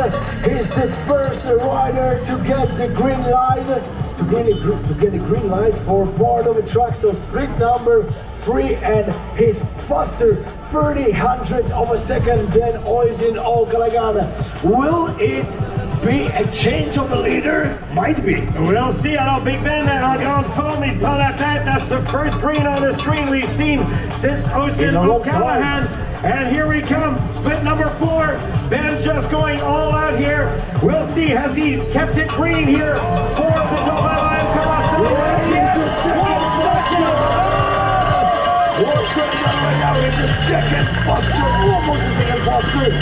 He's the first rider to get the green light, to get the green light for part of the track. So sprint number 3, and he's faster 30 of a second than Oisin O'Callaghan. Will it be a change of the leader? Might be. We'll see. Alors, Big Ben en grande forme, il prend la tête. That's the first green on the screen we've seen since Oisin O'Callaghan. And here we come, split number 4. Ben just going all out here. We'll see, has he kept it green here for the Downhill World What's going on right now is the second faster, almost the second faster.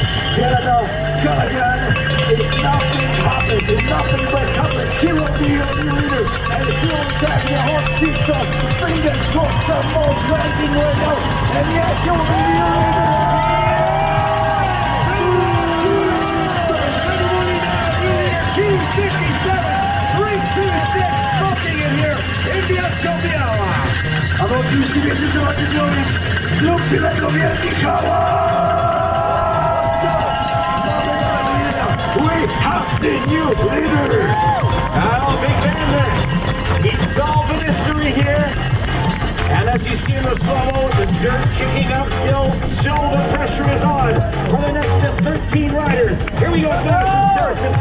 Coulanges, if nothing happens, if nothing but happens, he will be your new leader. And he will tag the hot seat off. Fingers crossed, some more dragging right now. And yes, he will be your leader. Smoking in here in Bielsko Biala. A bo oczywiście wiecie, co macie zrobić. Zróbcie tego wielki hałas! We have the new leader! Oh, Big Ben, he solved the mystery here. And as you see in the slow-mo, the dirt kicking uphill, shoulder pressure is on for the next 13 riders. Here we go, Saracen.